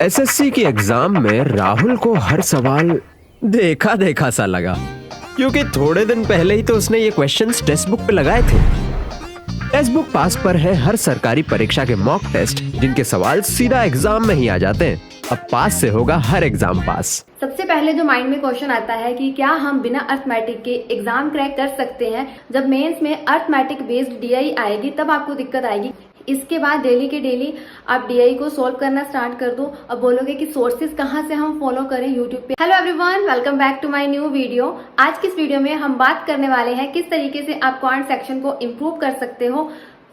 SSC की exam में राहुल को हर सवाल देखा देखा सा लगा, क्योंकि थोड़े दिन पहले ही तो उसने ये क्वेश्चंस टेक्स्ट बुक पे लगाए थे। टेक्स्ट बुक पास पर है हर सरकारी परीक्षा के मॉक टेस्ट, जिनके सवाल सीधा एग्जाम में ही आ जाते हैं। अब पास से होगा हर एग्जाम पास। सबसे पहले जो माइंड में क्वेश्चन आता है कि क्या हम बिना अर्थमेटिक के एग्जाम क्रैक कर सकते हैं। जब मेंस में अर्थमेटिक बेस्ड डीआई आएगी तब आपको दिक्कत आएगी। इसके बाद डेली के डेली आप डीआई को सॉल्व करना स्टार्ट कर दो। अब बोलोगे कि सोर्सेज कहाँ से हम फॉलो करें यूट्यूब पे। Hello everyone, welcome back to my new video. आज की इस वीडियो में हम बात करने वाले हैं किस तरीके से आप क्वांट सेक्शन को इम्प्रूव कर सकते हो।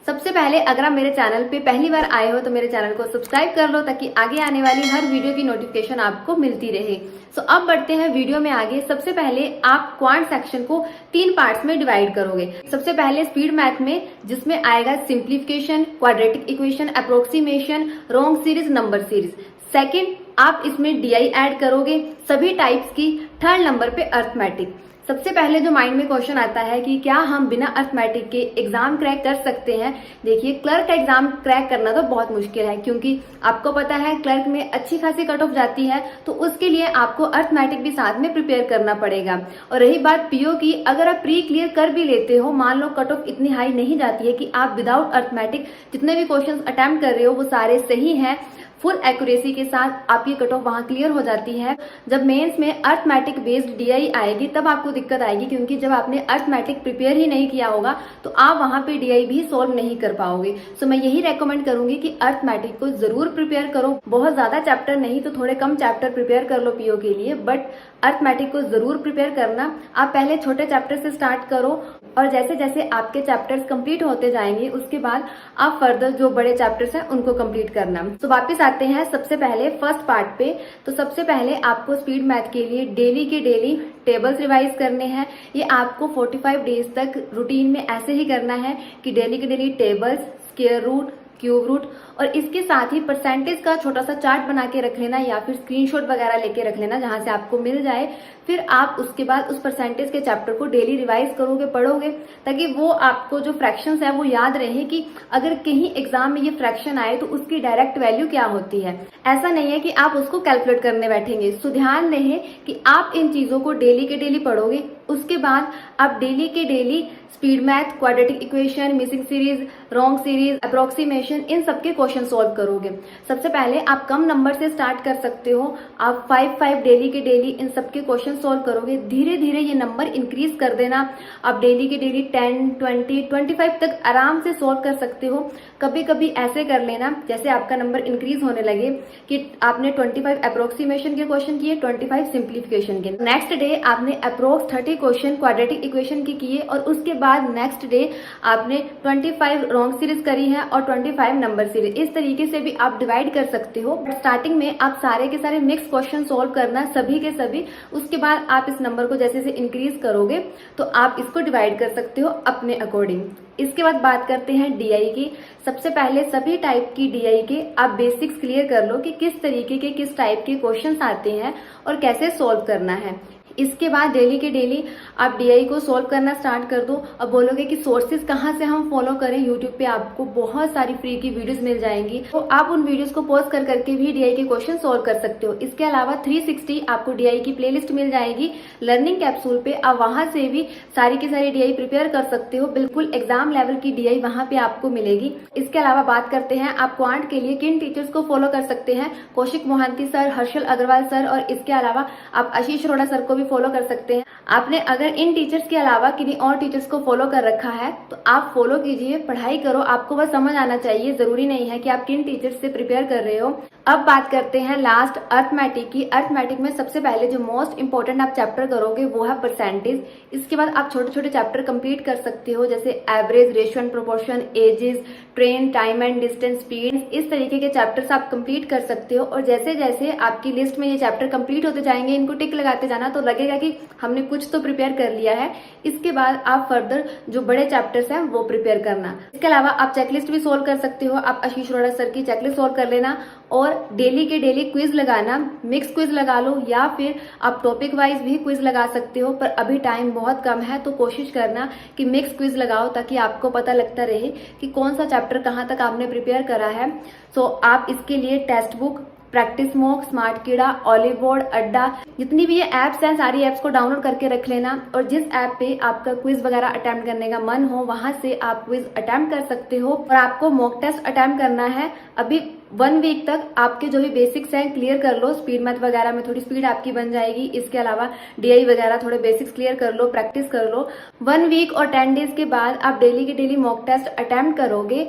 सबसे पहले अगर आप मेरे चैनल पे पहली बार आए हो तो मेरे चैनल को सब्सक्राइब कर लो, ताकि आगे आने वाली हर वीडियो की नोटिफिकेशन आपको मिलती रहे। सो अब बढ़ते हैं वीडियो में आगे। सबसे पहले आप क्वांट सेक्शन को 3 पार्ट्स में डिवाइड करोगे। सबसे पहले स्पीड मैथ में, जिसमें आएगा simplification, quadratic equation, approximation, wrong series, number series. Second, आप इसमें डीआई ऐड करोगे सभी टाइप्स की। थर्ड नंबर पे अर्थमेटिक। सबसे पहले जो माइंड में क्वेश्चन आता है कि क्या हम बिना अर्थमेटिक के एग्जाम क्रैक कर सकते हैं। देखिए, क्लर्क का एग्जाम क्रैक करना तो बहुत मुश्किल है, क्योंकि आपको पता है क्लर्क में अच्छी खासी कट ऑफ जाती है, तो उसके लिए आपको अर्थमेटिक भी साथ में प्रिपेयर करना पड़ेगा। और रही बात पीओ की, अगर आप प्री क्लियर कर भी लेते हो, मान लो कट ऑफ इतनी हाई नहीं जाती है कि आप विदाउट अर्थमेटिक जितने भी क्वेश्चन अटेम्प्ट कर रहे हो वो सारे सही हैं, फुल एक्यूरेसी के साथ आपकी कट ऑफ वहां क्लियर हो जाती है। जब मेंस में अर्थमेटिक बेस्ड डीआई आएगी तब आपको दिक्कत आएगी, क्योंकि जब आपने अर्थमेटिक प्रिपेयर ही नहीं किया होगा तो आप वहां पे डीआई भी सॉल्व नहीं कर पाओगे। सो मैं यही रेकमेंड करूंगी कि अर्थमेटिक को जरूर प्रिपेयर करो। बहुत ज्यादा चैप्टर नहीं तो थोड़े कम चैप्टर प्रिपेयर कर लो पीओ के लिए, बट अर्थमेटिक को जरूर प्रिपेयर करना। आप पहले छोटे चैप्टर से स्टार्ट करो, और जैसे जैसे आपके चैप्टर्स कंप्लीट होते जाएंगे उसके बाद आप फर्दर जो बड़े चैप्टर्स हैं उनको कंप्लीट करना। तो वापस आते हैं सबसे पहले फर्स्ट पार्ट पे। तो सबसे पहले आपको स्पीड मैथ के लिए डेली के डेली टेबल्स रिवाइज करने हैं। ये आपको 45 डेज तक रूटीन में ऐसे ही करना है कि डेली के daily tables, square root, cube root, और इसके साथ ही परसेंटेज का छोटा सा चार्ट बना के रख लेना, या फिर स्क्रीनशॉट वगैरह लेके रख लेना जहां से आपको मिल जाए। फिर आप उसके बाद उस परसेंटेज के चैप्टर को डेली रिवाइज करोगे, पढ़ोगे, ताकि वो आपको जो फ्रैक्शंस है वो याद रहे कि अगर कहीं एग्जाम में ये फ्रैक्शन आए तो उसकी डायरेक्ट वैल्यू क्या होती है। ऐसा नहीं है कि आप उसको कैलकुलेट करने बैठेंगे। सो ध्यान रहे कि आप इन चीजों को डेली के डेली पढ़ोगे। उसके बाद आप डेली के daily speed math, quadratic equation, missing series, wrong series, approximation, इन सबके क्वेश्चन सॉल्व करोगे। सबसे पहले आप कम नंबर से स्टार्ट कर सकते हो। आप 5 डेली के डेली इन सबके क्वेश्चन सॉल्व करोगे। धीरे धीरे ये नंबर इंक्रीज कर देना। आप डेली के डेली 10, 20, 25 तक आराम से सॉल्व कर सकते हो। कभी कभी ऐसे कर लेना, जैसे आपका नंबर इंक्रीज होने लगे कि आपने 25 अप्रोक्सीमेशन के क्वेश्चन किए, 25 सिंप्लीफिकेशन के। नेक्स्ट डे आपने अप्रोक्स 30 क्वेश्चन क्वाड्रेटिक इक्वेशन के किए, और उसके बाद नेक्स्ट डे आपने 25 रॉन्ग सीरीज करी है और 25 नंबर सीरीज। इस तरीके से भी आप डिवाइड कर सकते हो। स्टार्टिंग में आप सारे के सारे मिक्स क्वेश्चन सॉल्व करना, सभी के सभी। उसके बाद आप इस नंबर को जैसे जैसे इंक्रीज करोगे तो आप इसको डिवाइड कर सकते हो अपने अकॉर्डिंग। इसके बाद बात करते हैं डीआई की। सबसे पहले सभी टाइप की डीआई के आप बेसिक्स क्लियर कर लो कि किस तरीके के किस टाइप के क्वेश्चंस आते हैं और कैसे सॉल्व करना है। इसके बाद डेली के डेली आप डीआई को सॉल्व करना स्टार्ट कर दो। अब बोलोगे कि सोर्सेज कहाँ से हम फॉलो करें। यूट्यूब पे आपको बहुत सारी फ्री की वीडियोस मिल जाएंगी, तो आप उन वीडियोस को पॉज कर करके भी डीआई के क्वेश्चन सॉल्व कर सकते हो। इसके अलावा 360 आपको डीआई की प्लेलिस्ट मिल जाएगी लर्निंग कैप्सूल पे। आप वहां से भी सारी की सारी डीआई प्रिपेयर कर सकते हो। बिल्कुल एग्जाम लेवल की डीआई वहां पे आपको मिलेगी। इसके अलावा बात करते हैं आप क्वांट के लिए किन टीचर्स को फॉलो कर सकते हैं। कौशिक मोहंती सर, हर्षल अग्रवाल सर, और इसके अलावा आप आशीष अरोड़ा सर को भी फॉलो कर सकते हैं। आपने अगर इन टीचर्स के अलावा किन्हीं और टीचर्स को फॉलो कर रखा है तो आप फॉलो कीजिए, पढ़ाई करो। आपको बस समझ आना चाहिए, जरूरी नहीं है कि आप किन टीचर्स से प्रिपेयर कर रहे हो। अब बात करते हैं लास्ट अर्थमेटिक की। अर्थमेटिक में सबसे पहले जो मोस्ट इंपॉर्टेंट आप चैप्टर करोगे वो है परसेंटेज। इसके बाद आप छोटे छोटे चैप्टर कंप्लीट कर सकते हो, जैसे average, ratio and proportion, ages, train, time and distance, speed. इस तरीके के चैप्टर्स आप कंप्लीट कर सकते हो। और जैसे जैसे आपकी लिस्ट में ये चैप्टर कंप्लीट होते जाएंगे, इनको टिक लगाते जाना, तो लगेगा कि हमने कुछ तो प्रिपेयर कर लिया है। इसके बाद आप फर्दर जो बड़े चैप्टर्स हैं वो प्रिपेयर करना। इसके अलावा आप चेकलिस्ट भी सोल्व कर सकते हो। आप आशीष अरोड़ा सर की चेकलिस्ट सोल्व कर लेना, और डेली के डेली क्विज लगाना। मिक्स क्विज लगा लो, या फिर आप टॉपिक वाइज भी क्विज लगा सकते हो, पर अभी टाइम बहुत कम है तो कोशिश करना कि मिक्स क्विज लगाओ, ताकि आपको पता लगता रहे कि कौन सा चैप्टर कहाँ तक आपने प्रिपेयर करा है। सो आप इसके लिए text book, practice mock, smart कीड़ा, ऑलिव बोर्ड, अड्डा, जितनी भी ये ऐप्स हैं सारी ऐप्स को डाउनलोड करके रख लेना। और जिस ऐप पे आपका क्विज वगैरह अटेम्प्ट करने का मन हो वहां से आप क्विज अटेम्प्ट कर सकते हो। और आपको मॉक टेस्ट अटेम्प्ट करना है अभी 1 वीक तक। आपके जो भी बेसिक्स हैं क्लियर कर लो, स्पीड मैथ वगैरह में थोड़ी स्पीड आपकी बन जाएगी। इसके अलावा डीआई वगैरह थोड़े बेसिक्स क्लियर कर लो, प्रैक्टिस कर लो। 1 वीक और 10 डेज के बाद आप डेली के डेली मॉक टेस्ट अटेम्प्ट करोगे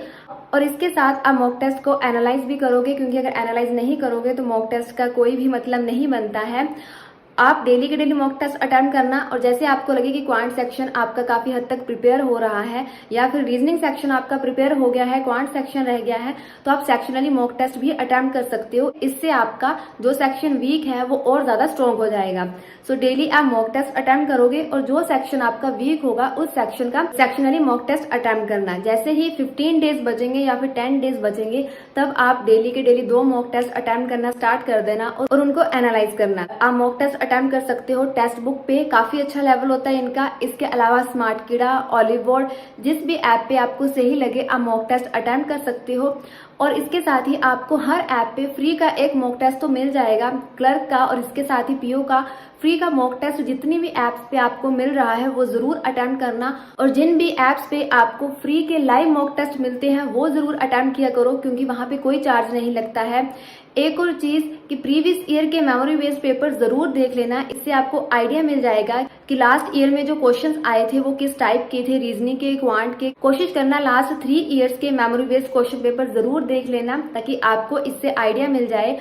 और इसके साथ आप मॉक टेस्ट को एनालाइज भी करोगे, क्योंकि अगर एनालाइज नहीं करोगे तो मॉक टेस्ट का कोई भी मतलब नहीं बनता है। आप डेली के डेली मॉक टेस्ट अटेम्प्ट करना और जैसे आपको लगे कि क्वांट सेक्शन आपका काफी हद तक प्रिपेयर हो रहा है या फिर रीजनिंग सेक्शन आपका प्रिपेयर हो गया है, क्वांट सेक्शन रह गया है, तो आप सेक्शनली मॉक टेस्ट भी अटेम्प्ट कर सकते हो। इससे आपका जो सेक्शन वीक है वो और ज्यादा स्ट्रॉन्ग हो जाएगा। सो डेली आप मॉक टेस्ट अटेम्प्ट करोगे और जो सेक्शन आपका वीक होगा उस सेक्शन का सेक्शनली मॉक टेस्ट अटेम्प्ट करना। जैसे ही 15 डेज बचेंगे या फिर 10 डेज बचेंगे तब आप डेली के डेली 2 मॉक टेस्ट अटेम्प्ट करना स्टार्ट कर देना और उनको एनालाइज करना। आप मॉक टेस्ट अटेम्प्ट कर सकते हो टेक्स्ट बुक पे, काफी अच्छा लेवल होता है इनका। इसके अलावा स्मार्ट कीड़ा, ऑलिव बोर्ड, जिस भी ऐप पे आपको सही लगे आप मॉक टेस्ट अटेम्प्ट कर सकते हो। और इसके साथ ही आपको हर ऐप पे फ्री का एक मॉक टेस्ट तो मिल जाएगा, क्लर्क का और इसके साथ ही पीओ का फ्री का मॉक टेस्ट जितनी भी ऐप्स पे आपको मिल रहा है वो जरूर अटेम्प्ट करना। और जिन भी ऐप्स पे आपको फ्री के लाइव मॉक टेस्ट मिलते हैं वो जरूर अटेम्प्ट किया करो, क्योंकि वहां पे कोई चार्ज नहीं लगता है। एक और चीज कि प्रीवियस ईयर के मेमोरी बेस्ड पेपर जरूर देख लेना, इससे आपको आइडिया मिल जाएगा कि लास्ट ईयर में जो क्वेश्चंस आए थे वो किस टाइप के थे, रीजनिंग के, क्वांट के। कोशिश करना लास्ट 3 ईयर्स के मेमोरी बेस्ड क्वेश्चन पेपर जरूर देख लेना ताकि आपको इससे आइडिया मिल जाए।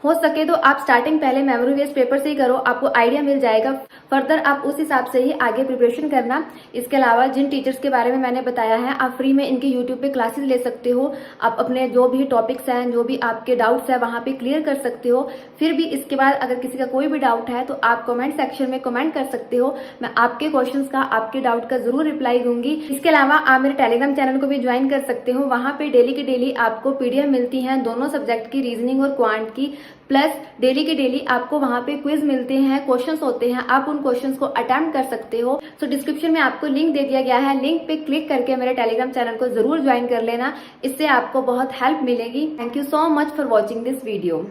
हो सके तो आप स्टार्टिंग पहले मेमोरी बेस्ड पेपर से ही करो, आपको आइडिया मिल जाएगा। फर्दर आप उस हिसाब से ही आगे प्रिपरेशन करना। इसके अलावा जिन टीचर्स के बारे में मैंने बताया है आप फ्री में इनके यूट्यूब पे क्लासेस ले सकते हो। आप अपने जो भी टॉपिक्स हैं, जो भी आपके डाउट्स हैं वहां पे क्लियर कर सकते हो। फिर भी इसके बाद अगर किसी का कोई भी डाउट है तो आप कमेंट सेक्शन में कमेंट कर सकते हो। मैं आपके क्वेश्चन का, आपके डाउट का जरूर रिप्लाई दूंगी। इसके अलावा आप मेरे टेलीग्राम चैनल को भी ज्वाइन कर सकते हो। वहां पे डेली के डेली आपको पीडीएफ मिलती है दोनों सब्जेक्ट की, रीजनिंग और क्वांट की, प्लस डेली के डेली आपको वहां पे क्विज मिलते हैं, क्वेश्चंस होते हैं, आप उन क्वेश्चंस को अटेम्प्ट कर सकते हो। सो डिस्क्रिप्शन में आपको लिंक दे दिया गया है, लिंक पे क्लिक करके मेरे टेलीग्राम चैनल को जरूर ज्वाइन कर लेना, इससे आपको बहुत हेल्प मिलेगी। Thank you so much for watching this video.